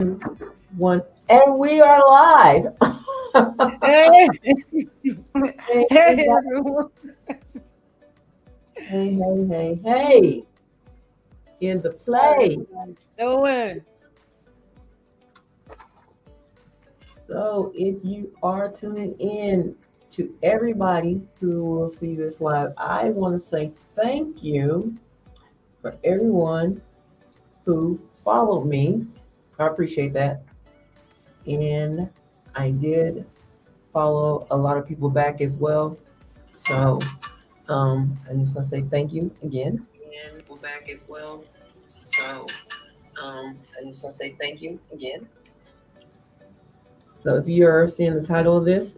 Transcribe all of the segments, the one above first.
One, and we are live. Hey, Hey, hey everybody. everyone. Hey, in the How play. everybody's doing? So, if you are tuning in to everybody who will see this live, I want to say thank you for everyone who followed me. I appreciate that. And I did follow a lot of people back as well. So, I'm just gonna say thank you again. And we're back as well. So I'm just gonna say thank you again. So if you're seeing the title of this,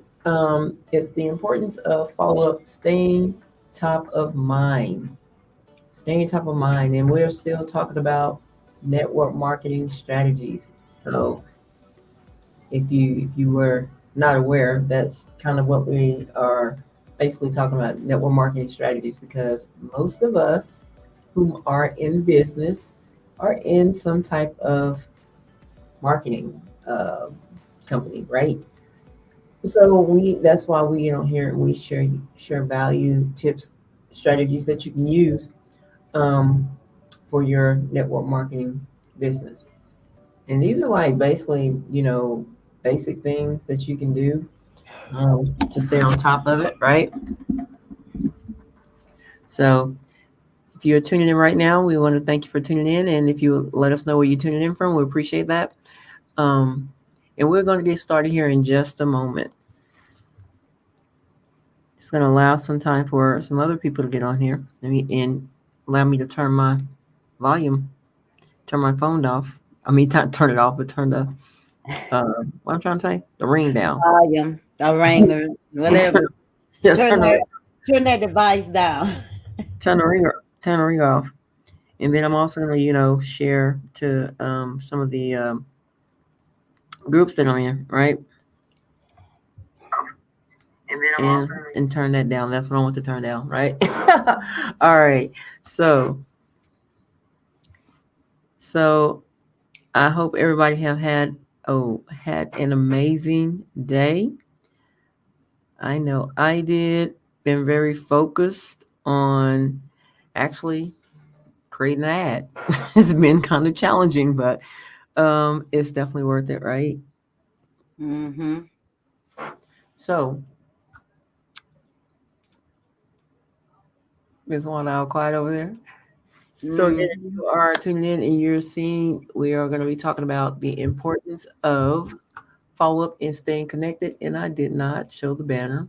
it's the importance of follow-up, staying top of mind. Staying top of mind. And we're still talking about network marketing strategies. So if you were not aware, that's kind of what we are basically talking about, network marketing strategies, because most of us who are in business are in some type of marketing uh, company, right? So that's why we here we share value tips, strategies that you can use um, for your network marketing business. And these are like basically basic things that you can do to stay on top of it, right? So if you're tuning in right now, we want to thank you for tuning in, and if you let us know where you're tuning in from, we appreciate that. Um, and we're going to get started here in just a moment. Just going to allow some time for some other people to get on here. And allow me to turn my volume, turn my phone off. I mean, not turn it off, but turn the what I'm trying to say, the ring down. Volume, a ringer, turn, whatever. yeah, Turn that turn that device down. turn the ring off. And then I'm also going to share to some of the groups that I'm in, right? And turn that down. That's what I want to turn down, right? All right. So so I hope everybody have had an amazing day. I know I did. Been very focused on actually creating an ad. It's been kind of challenging, but it's definitely worth it, right? Mm-hmm. So Miss One Out quiet over there. So again, if Mm-hmm. you are tuning in and you're seeing, we are going to be talking about the importance of follow up and staying connected. And I did not show the banner,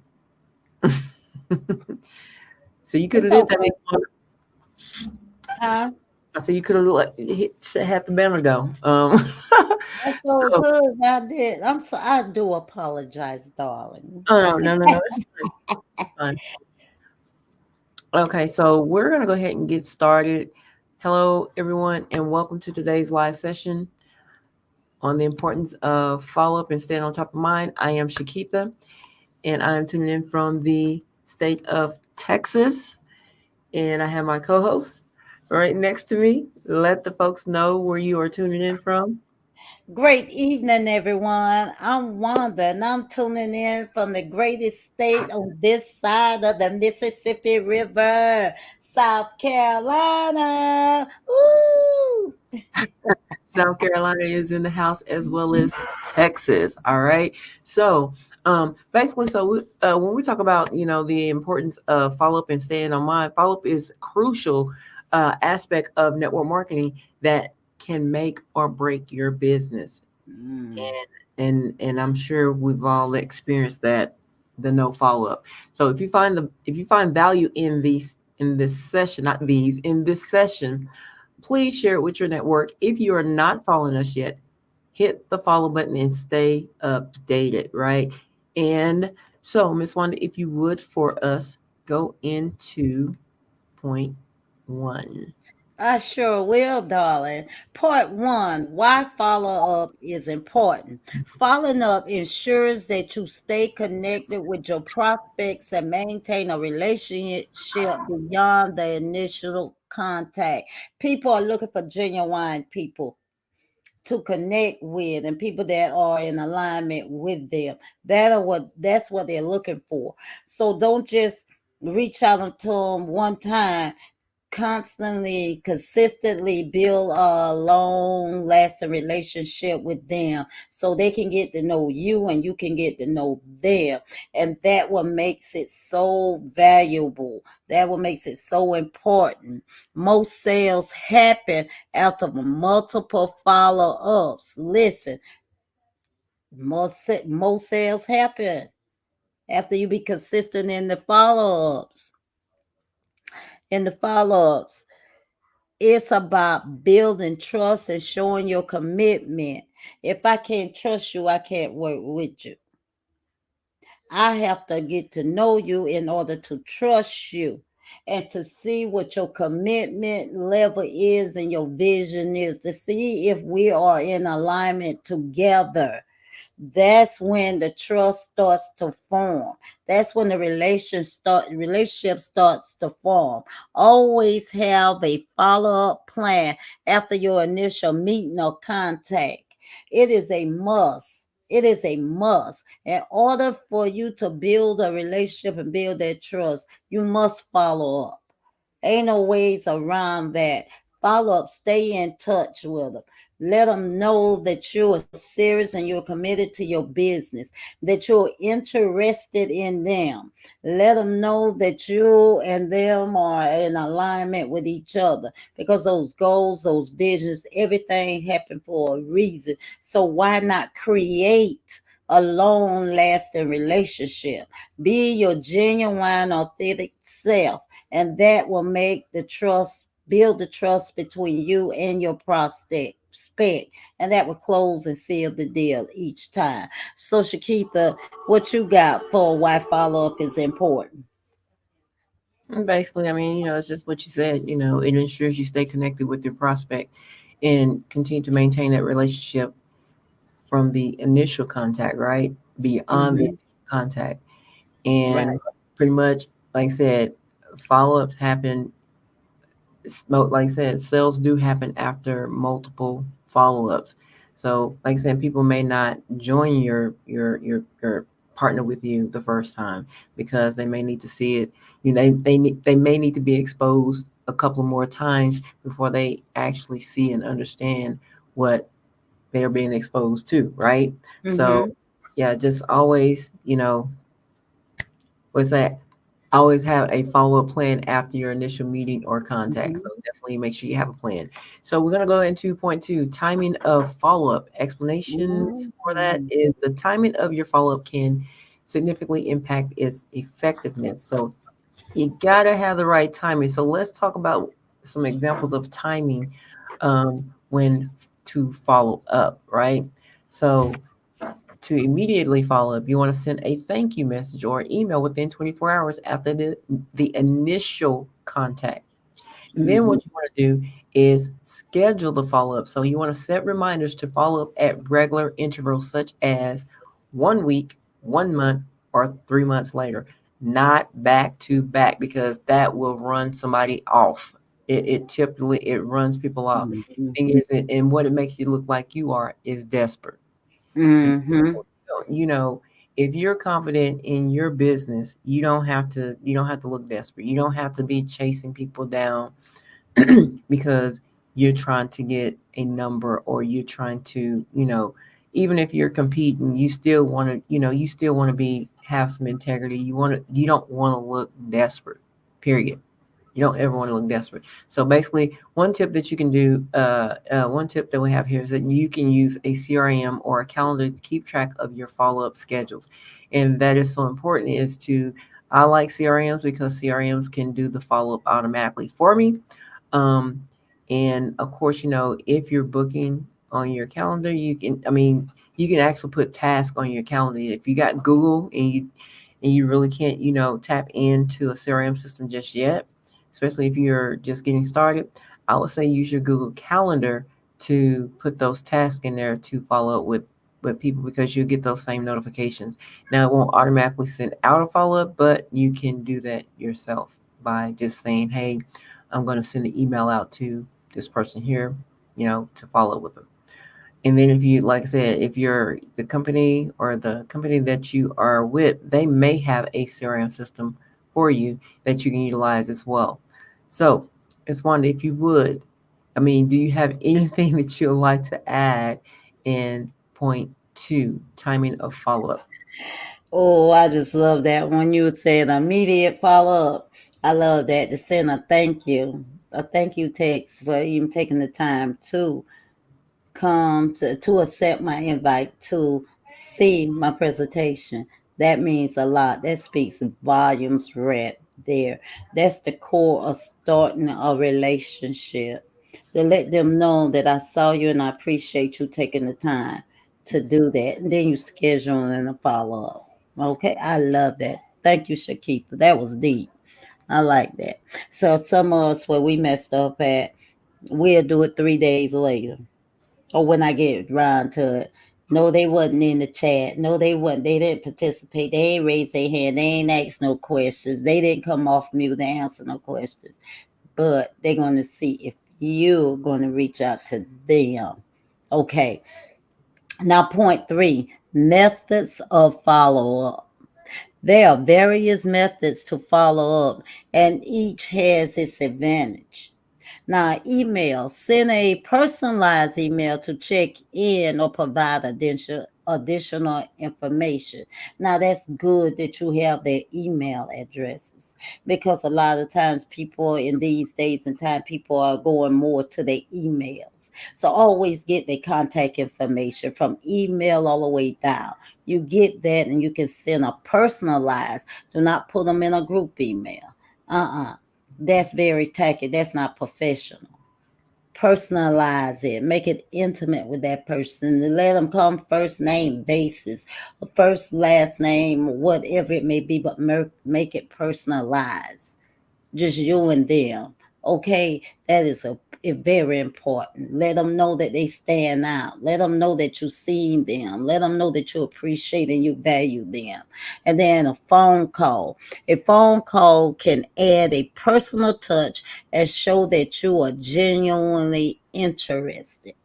so you could It's have did that. okay. Huh? I said you could have had the banner go. That's so So good. I did. I do apologize, darling. oh no, it's fine. It's fine. Okay, so we're gonna go ahead and get started. Hello, everyone, and welcome to today's live session on the importance of follow up and staying on top of mind. I am Shakitha, and I am tuning in from the state of Texas. And I have my co host right next to me. Let the folks know where you are tuning in from. Great evening, everyone. I'm Wanda, and I'm tuning in from the greatest state on this side of the Mississippi River, South Carolina. Ooh! South Carolina is in the house as well as Texas. All right. So, basically, when we talk about the importance of follow up and staying on mind, follow up is crucial aspect of network marketing that can make or break your business. Mm. And I'm sure we've all experienced that, the no follow up. So if you find value in this session, not these in this session, please share it with your network. If you are not following us yet, hit the follow button and stay updated, right? And so, Miss Wanda, if you would for us go into point one. I sure will, darling. Part one, why follow up is important. Following up ensures that you stay connected with your prospects and maintain a relationship beyond the initial contact. People are looking for genuine people. to connect with and people that are in alignment with them. That's what they're looking for. So don't just reach out to them one time. Constantly, consistently build a long lasting relationship with them so they can get to know you and you can get to know them. And that what makes it so valuable. That what makes it so important. Most sales happen after multiple follow-ups. Listen, most sales happen after you be consistent in the follow-ups. In the follow-ups, it's about building trust and showing your commitment. If I can't trust you, I can't work with you. I have to get to know you in order to trust you and to see what your commitment level is and your vision is, to see if we are in alignment together. That's when the trust starts to form. That's when the relationship starts to form. Always have a follow-up plan after your initial meeting or contact. It is a must. It is a must. In order for you to build a relationship and build that trust, you must follow up. Ain't no ways around that. Follow up, stay in touch with them. Let them know that you're serious and you're committed to your business, that you're interested in them. Let them know that you and them are in alignment with each other because those goals, those visions, everything happened for a reason. So why not create a long lasting relationship? Be your genuine, authentic self, and that will make the trust, build the trust between you and your prospect, and that will close and seal the deal each time. So Shakita, what you got for why follow-up is important? And basically, I mean, it's just what you said. It ensures you stay connected with your prospect and continue to maintain that relationship from the initial contact, right? Beyond the Hmm. contact. Right. And pretty much, like I said, follow ups happen. Like I said, sales do happen after multiple follow ups. So, like I said, people may not join your partner with you the first time because they may need to see it. They may need to be exposed a couple more times before they actually see and understand what they are being exposed to, right? So, Mm-hmm. yeah, just always, what's that? Always have a follow-up plan after your initial meeting or contact. So Mm-hmm. definitely make sure you have a plan. So we're gonna go into point two, timing of follow-up. Explanations for that Mm-hmm. is the timing of your follow-up can significantly impact its effectiveness. So you gotta have the right timing. So let's talk about some examples of timing when to follow up, right? So to immediately follow up, you want to send a thank you message or email within 24 hours after the initial contact. And then Mm-hmm. what you want to do is schedule the follow up. So you want to set reminders to follow up at regular intervals, such as 1 week, 1 month, or 3 months later, not back to back, because that will run somebody off. It typically it runs people off. Mm-hmm. Thing is, and what it makes you look like you are is desperate. You Mm-hmm. you know, if you're confident in your business, you don't have to look desperate. You don't have to be chasing people down because you're trying to get a number, or you're trying to, even if you're competing, you still want to be have some integrity. You don't want to look desperate. Period. You don't ever want to look desperate. So basically, one tip that we have here is that you can use a CRM or a calendar to keep track of your follow-up schedules. And that is so important I like CRMs because CRMs can do the follow-up automatically for me. Um, and of course, if you're booking on your calendar, you can actually put tasks on your calendar. If you got Google and you really can't, tap into a CRM system just yet, especially if you're just getting started, I would say use your Google Calendar to put those tasks in there to follow up with people, because you'll get those same notifications. Now, it won't automatically send out a follow up, but you can do that yourself by just saying, hey, I'm going to send an email out to this person here, to follow up with them. And then if you, like I said, if you're the company or the company that you are with, they may have a CRM system for you that you can utilize as well. So just wondering if you would, I mean, do you have anything that you would like to add in point two, timing of follow-up? Oh, I just love that when you said immediate follow up. I love that to send a thank you text for even taking the time to come to accept my invite to see my presentation. That means a lot. That speaks volumes right there. That's the core of starting a relationship. To let them know that I saw you and I appreciate you taking the time to do that. And then you schedule in a follow up. Okay, I love that. Thank you, Shakita. That was deep. I like that. So some of us where we messed up at, we'll do it 3 days later or when I get around to it. No, they wasn't in the chat. No, they wasn't. They didn't participate. They ain't raised their hand. They ain't asked no questions. They didn't come off mute to answer no questions. But they're going to see if you're going to reach out to them. Okay. Now, point three, methods of follow up. There are various methods to follow up, and each has its advantage. Now, email, send a personalized email to check in or provide additional information. Now, that's good that you have their email addresses because a lot of times people in these days and time, people are going more to their emails. So always get their contact information from email all the way down. You get that and you can send a personalized, do not put them in a group email. That's very tacky. That's not professional. Personalize it. Make it intimate with that person. Let them come first name basis, first last name, whatever it may be, but make it personalized, just you and them. Okay, that is very important. Let them know that they stand out. Let them know that you seen them. Let them know that you appreciate and you value them. And then a phone call. A phone call can add a personal touch and show that you are genuinely interested.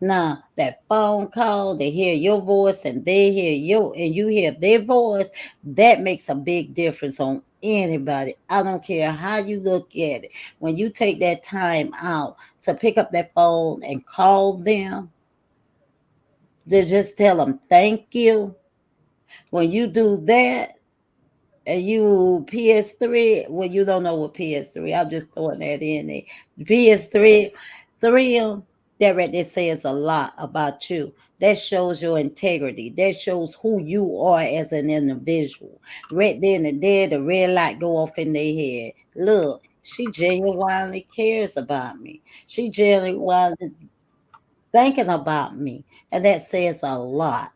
Now that phone call, they hear your voice and they hear you and you hear their voice, that makes a big difference on anybody. I don't care how you look at it. When you take that time out to pick up that phone and call them, to just tell them thank you. When you do that, and you PS3, well, you don't know what PS3. I'm just throwing that in there. PS3, that right there says a lot about you. That shows your integrity. That shows who you are as an individual. Right then and there, the red light go off in their head. Look, she genuinely cares about me. She genuinely thinking about me, and that says a lot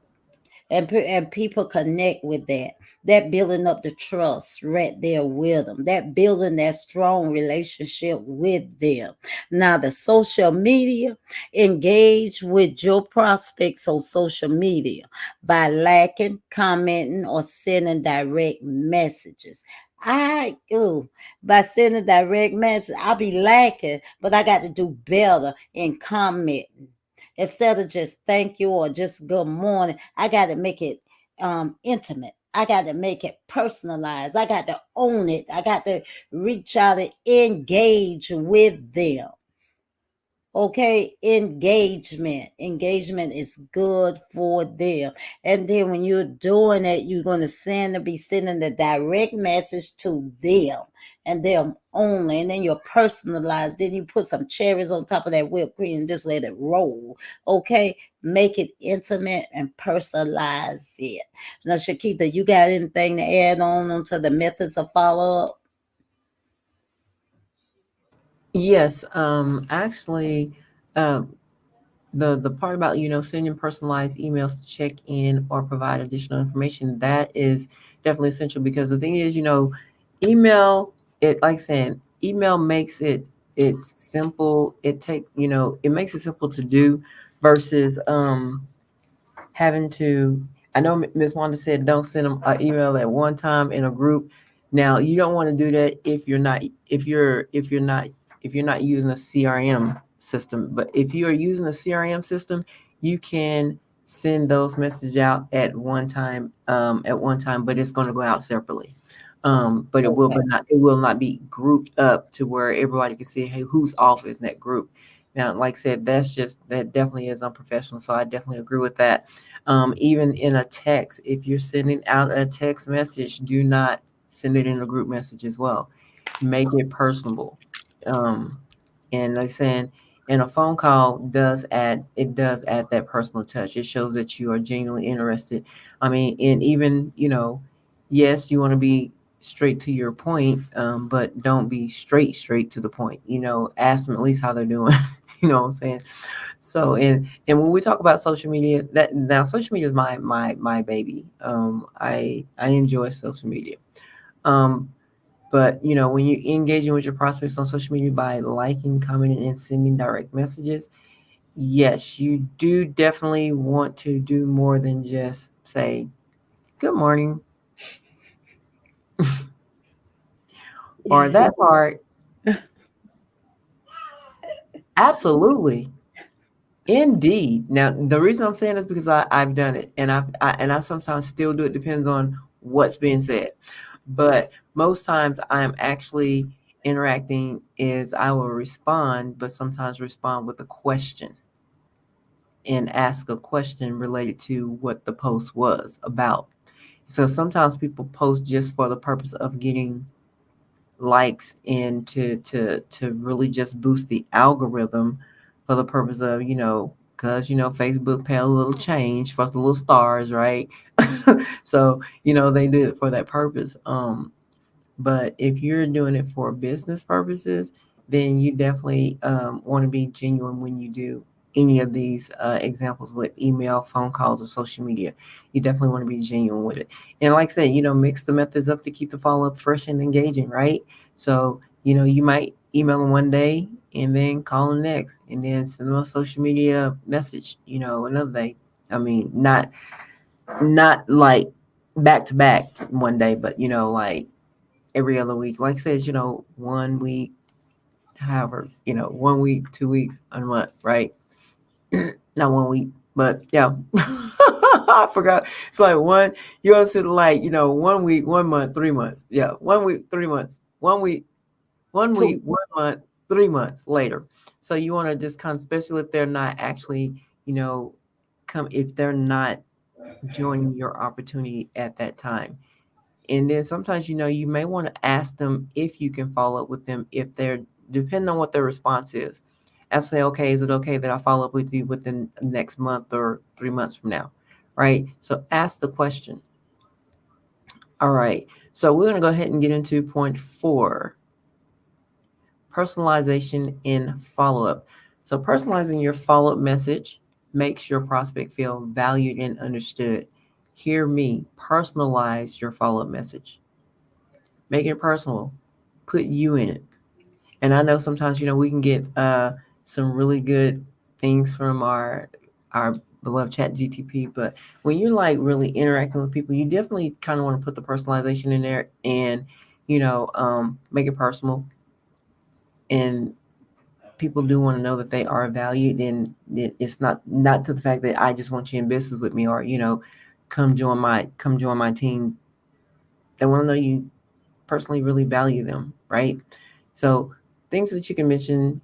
and people connect with that. That building up the trust right there with them. That building that strong relationship with them. Now the social media, engage with your prospects on social media by liking, commenting, or sending direct messages. I by sending direct message, I'll be lacking, but I got to do better in commenting instead of just thank you or just good morning. I got to make it intimate. I got to make it personalized. I got to own it. I got to reach out and engage with them. Okay, engagement is good for them. And then when you're doing it, you're going to be sending the direct message to them and them only. And then you're personalized. Then you put some cherries on top of that whipped cream and just let it roll. Okay, make it intimate and personalize it. Now, Shakita, you got anything to add on to the methods of follow up? Yes, actually, um, the part about sending personalized emails to check in or provide additional information, that is definitely essential, because the thing is, email, it, like saying, email makes it's simple. It takes, it makes it simple to do versus having to. I know Ms. Wanda said don't send them an email at one time in a group. Now you don't want to do that if you're not using a CRM system. But if you are using a CRM system, you can send those messages out at one time, but it's going to go out separately. But Okay. it will not be grouped up to where everybody can see, hey, who's off in that group. Now, like I said, that definitely is unprofessional. So I definitely agree with that. Even in a text, if you're sending out a text message, do not send it in a group message as well. Make it personable. Um, and like saying, and a phone call does add that personal touch. It shows that you are genuinely interested. I mean, and even, yes, you want to be straight to your point, but don't be straight to the point. Ask them at least how they're doing. You know what I'm saying? So, and when we talk about social media, that now social media is my baby. I enjoy social media. Um, but when you're engaging with your prospects on social media by liking, commenting, and sending direct messages, yes, you do definitely want to do more than just say good morning or that part. Absolutely. Indeed. Now, the reason I'm saying this because I've done it, and I sometimes still do it. Depends on what's being said, but most times I'm actually interacting. Is I will respond, but sometimes respond with a question and ask a question related to what the post was about. So sometimes people post just for the purpose of getting likes and to really just boost the algorithm for the purpose of because Facebook pay a little change for us, the little stars, right? So they do it for that purpose. But if you're doing it for business purposes, then you definitely want to be genuine when you do any of these examples with email, phone calls, or social media. You definitely want to be genuine with it. And like I said, mix the methods up to keep the follow up fresh and engaging, right? So, you might email them one day and then call them next and then send them a social media message, another day. I mean, not like back to back one day, but like every other week. Like I said, 1 week, however, 1 week, 2 weeks, a month, right? Not 1 week, but yeah. I forgot. It's like you also like, 1 week, 1 month, 3 months. Yeah, 1 week, 3 months. 1 week, one Two. week, 1 month, 3 months later. So you want to just kind of, especially if they're not actually, if they're not joining your opportunity at that time. And then sometimes, you may want to ask them if you can follow up with them if they're, depending on what their response is. I say, okay, is it okay that I follow up with you within the next month or 3 months from now? Right. So ask the question. All right. So we're going to go ahead and get into point 4, personalization in follow up. So personalizing your follow up message makes your prospect feel valued and understood. Hear me, personalize your follow up message. Make it personal. Put you in it. And I know sometimes, we can get some really good things from our beloved Chat GTP, but when you're like really interacting with people, you definitely kind of want to put the personalization in there and make it personal. And people do want to know that they are valued, and it's not to the fact that I just want you in business with me, or come join my team. They want to know you personally really value them, right? So things that you can mention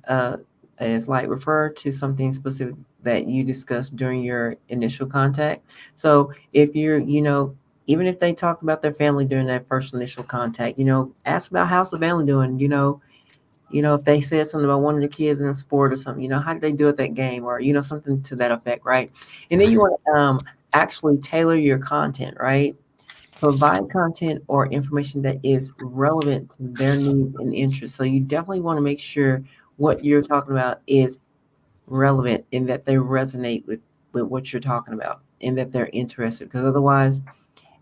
is like refer to something specific that you discussed during your initial contact. So if you're, even if they talked about their family during that first initial contact, ask about how's the family doing, if they said something about one of the kids in a sport or something, how did they do at that game, or something to that effect, right? And then you want to actually tailor your content, right? Provide content or information that is relevant to their needs and interests. So you definitely want to make sure what you're talking about is relevant and that they resonate with what you're talking about and that they're interested. Because otherwise,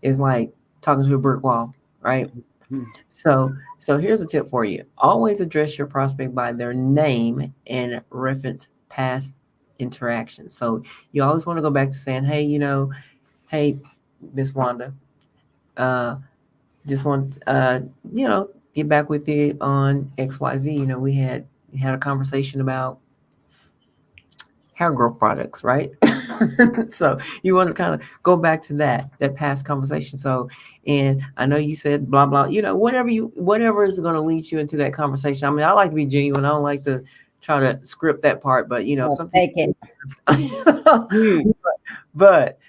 it's like talking to a brick wall, right? So here's a tip for you. Always address your prospect by their name and reference past interactions. So you always want to go back to saying, hey, hey, Miss Wanda, just want get back with you on XYZ. We had a conversation about hair growth products, right? So you want to kind of go back to that past conversation. So, and I know you said blah blah, whatever is going to lead you into that conversation. I mean, I like to be genuine. I don't like to try to script that part, but something. Take it. Mm. but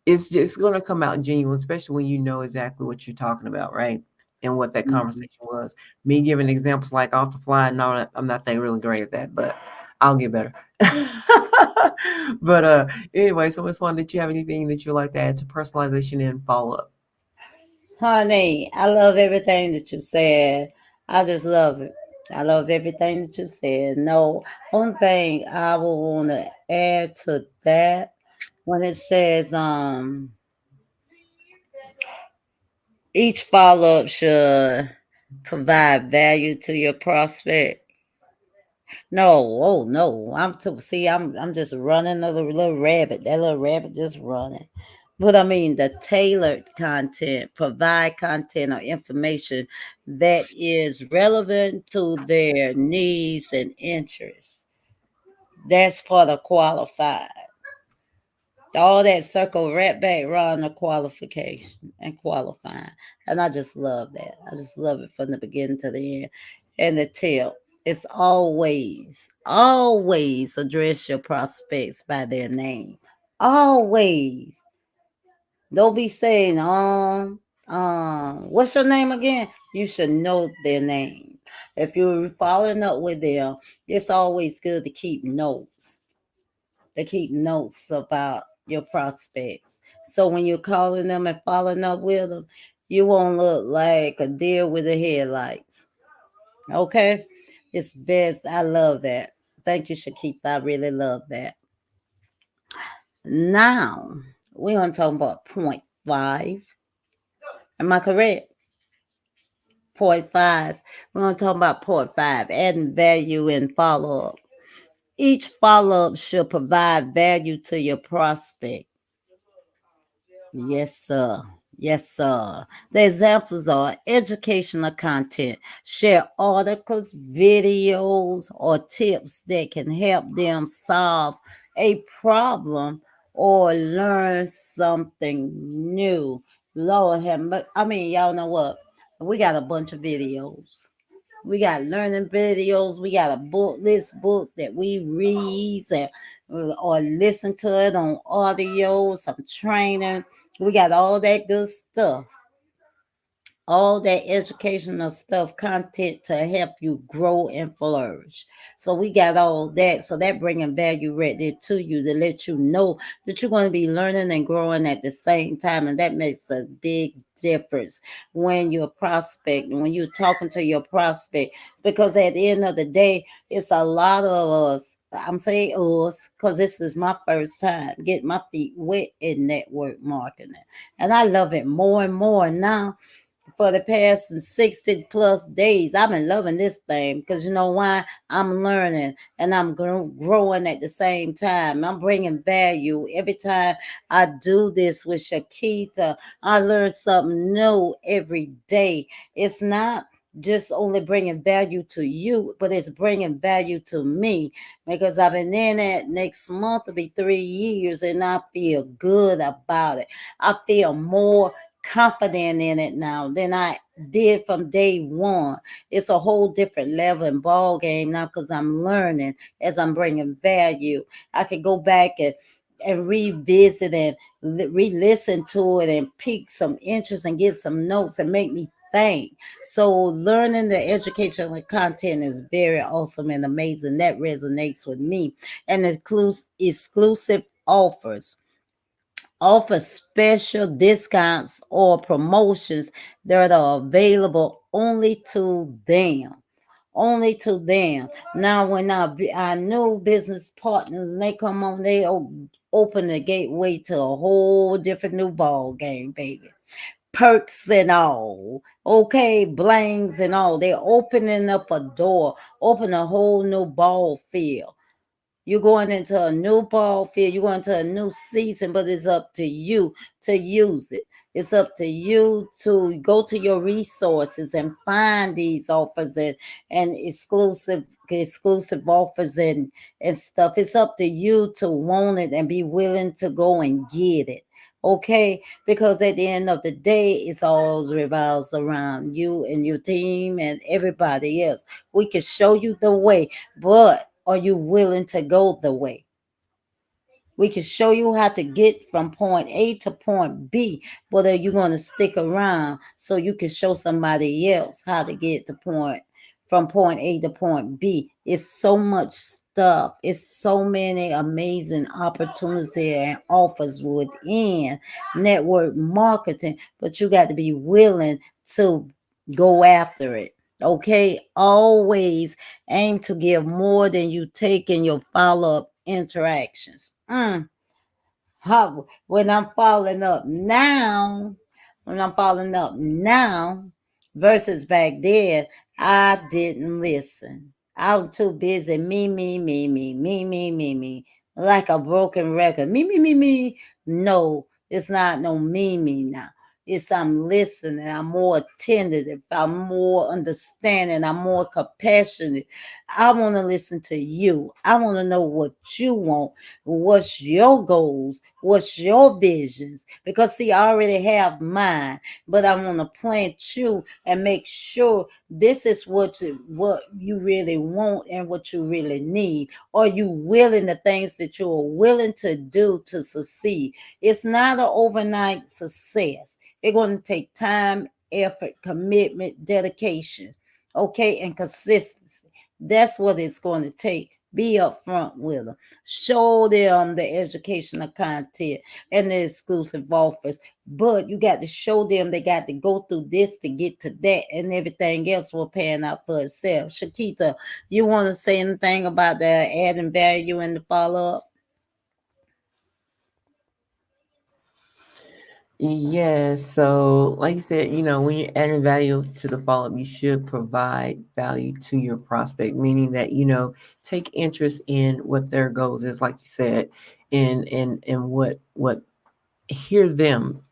it's just going to come out genuine, especially when you know exactly what you're talking about, right? And what that conversation was. Me giving examples like off the fly, no, I'm not that really great at that, but I'll get better. But anyway, so Miss Swan, did you have anything that you'd like to add to personalization and follow up? Honey, I love everything that you said. I just love it. I love everything that you said. No, one thing I will want to add to that when it says each follow up should provide value to your prospect. No, oh no. I'm just running a little rabbit. That little rabbit just running. But I mean the tailored content, provide content or information that is relevant to their needs and interests. That's part of qualified. All that circle right back around the qualification and qualifying. And I just love that. I just love it from the beginning to the end. And the tip is always address your prospects by their name. Always. Don't be saying, what's your name again? You should know their name. If you're following up with them, it's always good to keep notes. To keep notes about your prospects. So when you're calling them and following up with them, you won't look like a deer with the headlights. Okay? It's best. I love that. Thank you, Shakita. I really love that. Now, we're going to talk about point five. Am I correct? Point five. We're going to talk about point five, adding value in follow up. Each follow up should provide value to your prospect. Yes, sir. Yes, sir. The examples are educational content, share articles, videos, or tips that can help them solve a problem or learn something new. Lord have I mean, y'all know what? We got a bunch of videos. We got learning videos. We got a book that we read and or listen to it on audio, some training. We got all that good stuff, all that educational stuff, content to help you grow and flourish. So we got all that. So that bringing value right there to you to let you know that you're going to be learning and growing at the same time. And that makes a big difference when you're prospecting, when you're talking to your prospect. It's because at the end of the day, it's a lot of us. I'm saying us because this is my first time getting my feet wet in network marketing. And I love it more and more now for the past 60 plus days. I've been loving this thing because you know why? I'm learning and I'm growing at the same time. I'm bringing value every time I do this with Shakita. I learn something new every day. It's not just only bringing value to you, but it's bringing value to me because I've been in it. Next month will be 3 years and I feel good about it. I feel more confident in it now than I did from day one. It's a whole different level and ball game now because I'm learning as I'm bringing value. I could go back and revisit and re-listen to it and pick some interest and get some notes and make me think. So learning the educational content is very awesome and amazing. That resonates with me. And exclusive offers offer special discounts or promotions that are available only to them. Only to them. Now, when our new business partners and they come on, they open the gateway to a whole different new ball game, baby. Perks and all, okay, blangs and all. They're opening up a door, open a whole new ball field. You're going into a new ball field. You're going to a new season, but it's up to you to use it. It's up to you to go to your resources and find these offers and exclusive offers and stuff. It's up to you to want it and be willing to go and get it. Okay, because at the end of the day, it's all revolves around you and your team and everybody else. We can show you the way, but are you willing to go the way? We can show you how to get from point A to point B, but are you going to stick around so you can show somebody else how to get to point from point A to point B? It's so much stuff. It's so many amazing opportunities there and offers within network marketing, but you got to be willing to go after it. Okay, always aim to give more than you take in your follow up interactions. When I'm following up now, when I'm following up now versus back then, I didn't listen. I was too busy. Me, like a broken record. Me. No, it's not no me now. It's I'm listening. I'm more attentive. I'm more understanding. I'm more compassionate. I want to listen to you. I want to know what you want. What's your goals? What's your visions? Because see, I already have mine, but I want to plant you and make sure this is what you really want and what you really need. Are you willing the things that you are willing to do to succeed? It's not an overnight success. It's going to take time, effort, commitment, dedication, okay, and consistency. That's what it's going to take. Be upfront with them. Show them the educational content and the exclusive offers. But you got to show them they got to go through this to get to that, and everything else will pan out for itself. Shakita, you want to say anything about the adding value in the follow up? Yes. So, like you said, when you're adding value to the follow up, you should provide value to your prospect, meaning that, take interest in what their goals is, like you said, and what hear them.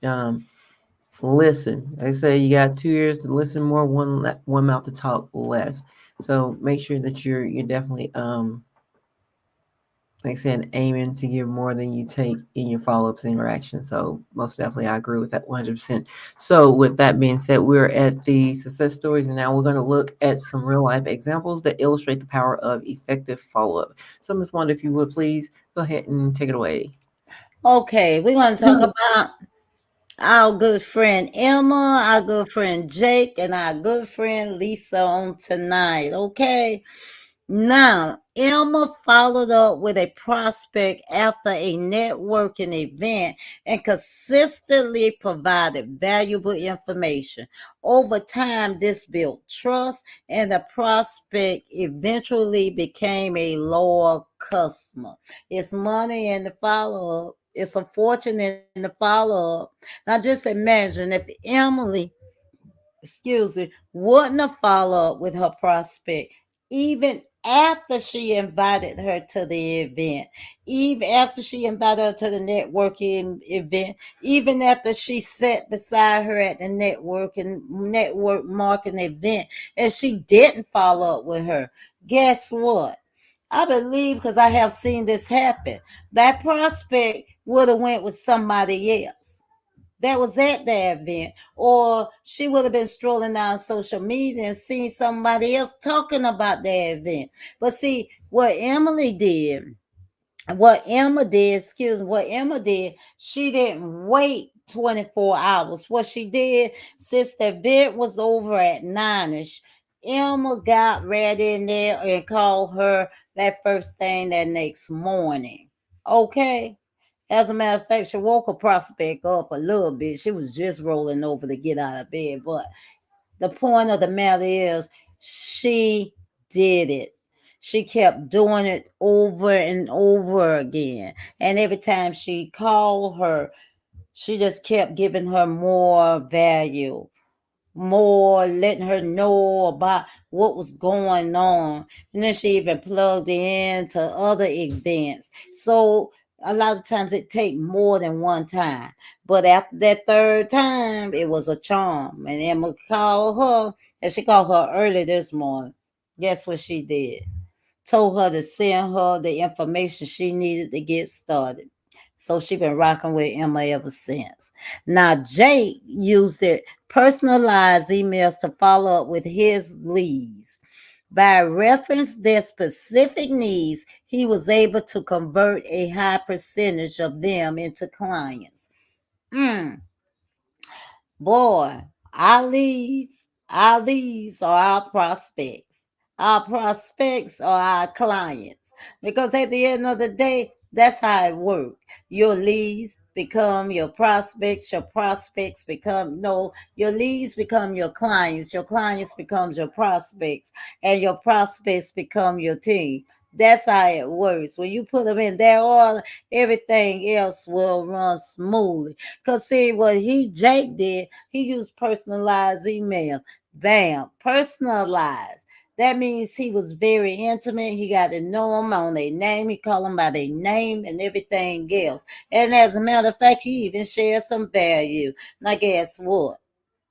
Listen. They say you got 2 ears to listen more, one mouth to talk less. So make sure that you're definitely like I said, aiming to give more than you take in your follow-ups and interactions. So most definitely I agree with that 100%. So with that being said, we're at the success stories, and now we're going to look at some real life examples that illustrate the power of effective follow-up. So Ms. Wanda, if you would please go ahead and take it away. Okay, we're going to talk about our good friend Emma, our good friend Jake, and our good friend Lisa on tonight. Okay. Now, Emma followed up with a prospect after a networking event and consistently provided valuable information. Over time, this built trust, and the prospect eventually became a loyal customer. It's money in the follow up. It's a fortune in the follow up. Now, just imagine if Emily, excuse me, wouldn't have followed up with her prospect, even after she invited her to the event, even after she invited her to the networking event, even after she sat beside her at the network marketing event, and she didn't follow up with her. Guess what? I believe because I have seen this happen. That prospect would have went with somebody else that was at the event, or she would have been strolling down social media and seen somebody else talking about the event. But see, what Emma did, excuse me, what Emma did, she didn't wait 24 hours. What she did, since the event was over at 9ish, Emma got ready in there and called her that first thing that next morning. Okay. As a matter of fact, she woke her prospect up a little bit. She was just rolling over to get out of bed. But the point of the matter is, she did it. She kept doing it over and over again. And every time she called her, she just kept giving her more value, more letting her know about what was going on. And then she even plugged in to other events. So A lot of times it take more than one time. But after that third time, it was a charm. And Emma called her, and she called her early this morning. Guess what she did? Told her to send her the information she needed to get started. So she been rocking with Emma ever since. Now Jake used it personalized emails to follow up with his leads. By reference their specific needs, he was able to convert a high percentage of them into clients. Mm, boy, our leads are our prospects. Our prospects are our clients. Because at the end of the day, that's how it works. Your leads become your prospects become no, your leads become your clients become your prospects, and your prospects become your team. That's how it works. When you put them in their order, everything else will run smoothly. Cause see what Jake did, he used personalized email. Bam, personalized. That means he was very intimate. He got to know them on their name. He called them by their name and everything else. And as a matter of fact, he even shared some value. Now guess what?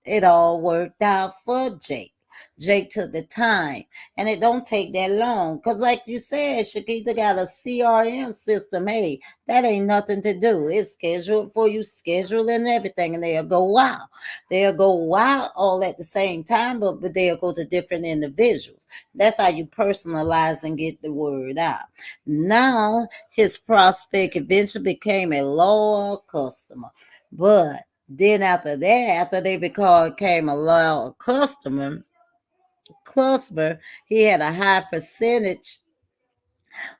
It all worked out for Jake. Jake took the time, and it don't take that long. Cause like you said, Shakita got a CRM system. Hey, that ain't nothing to do. It's scheduled for you, schedule and everything, and they'll go wow. They'll go wow all at the same time, but they'll go to different individuals. That's how you personalize and get the word out. Now his prospect eventually became a loyal customer, but then after that, after they became a loyal customer, he had a high percentage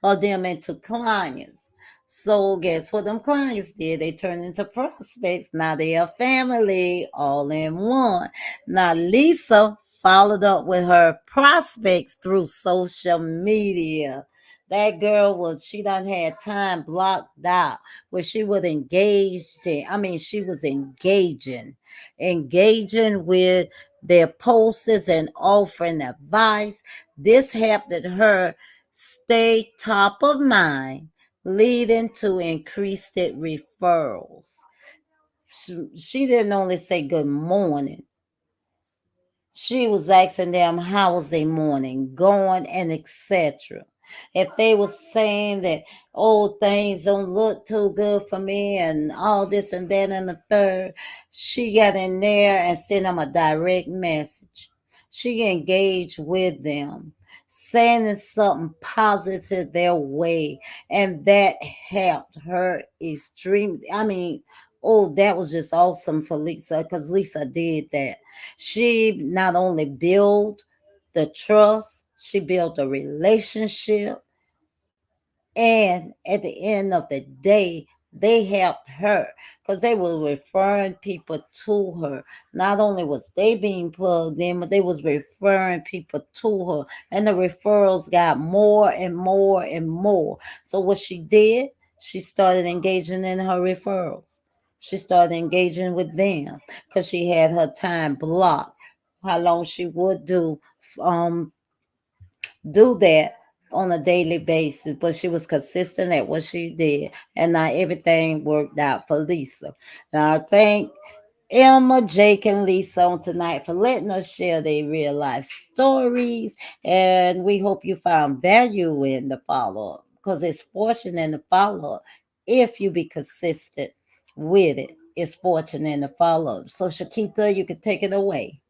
of them into clients. So guess what them clients did? They turned into prospects. Now they are family all in one. Now Lisa followed up with her prospects through social media. That girl she done had time blocked out where she was she was engaging with their posts and offering advice. This helped her stay top of mind, leading to increased referrals. She didn't only say good morning. She was asking them how was their morning going and etc. If they were saying that, oh, things don't look too good for me and all this and that and the third, she got in there and sent them a direct message. She engaged with them, sending something positive their way, and that helped her extremely. Oh, that was just awesome for Lisa because Lisa did that. She not only built the trust, she built a relationship, and at the end of the day, they helped her because they were referring people to her. Not only was they being plugged in, but they was referring people to her. And the referrals got more and more and more. So what she did, she started engaging in her referrals. She started engaging with them because she had her time blocked. How long she would um do that on a daily basis, but she was consistent at what she did, and now everything worked out for Lisa. Now I thank Emma, Jake, and Lisa on tonight for letting us share their real life stories, and we hope you found value in the follow up because it's fortune in the follow up if you be consistent with it. It's fortune in the follow up. So Shakita, you can take it away.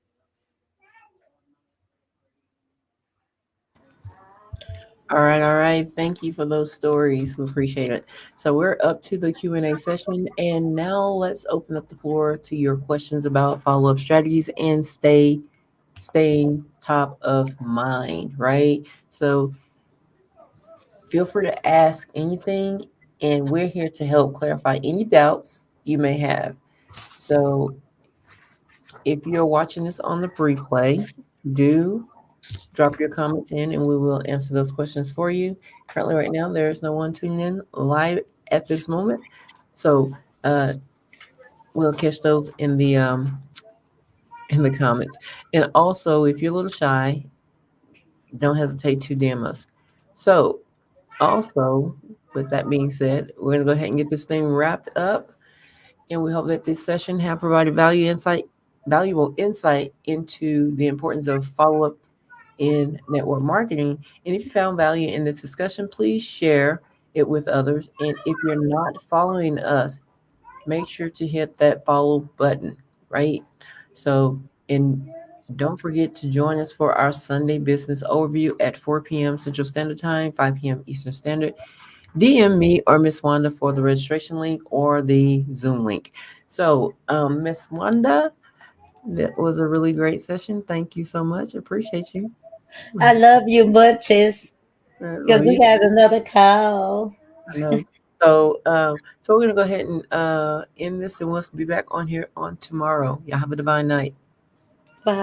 All right, all right. Thank you for those stories. We appreciate it. So we're up to the Q&A session, and now let's open up the floor to your questions about follow-up strategies and staying top of mind, right? So feel free to ask anything, and we're here to help clarify any doubts you may have. So if you're watching this on the replay, do drop your comments in and we will answer those questions for you. Currently, right now, there is no one tuning in live at this moment. So we'll catch those in the comments. And also, if you're a little shy, don't hesitate to DM us. So also, with that being said, we're going to go ahead and get this thing wrapped up. And we hope that this session have provided valuable insight into the importance of follow-up in network marketing. And if you found value in this discussion, please share it with others. And if you're not following us, make sure to hit that follow button, right? So, and don't forget to join us for our Sunday business overview at 4 p.m. Central Standard Time, 5 p.m. Eastern Standard. DM me or Miss Wanda for the registration link or the Zoom link. So, Miss Wanda, that was a really great session. Thank you so much. Appreciate you. I love you bunches because Love we you. got another call. I know. So we're gonna go ahead and end this, and we'll be back on here on tomorrow. Y'all have a divine night. Bye.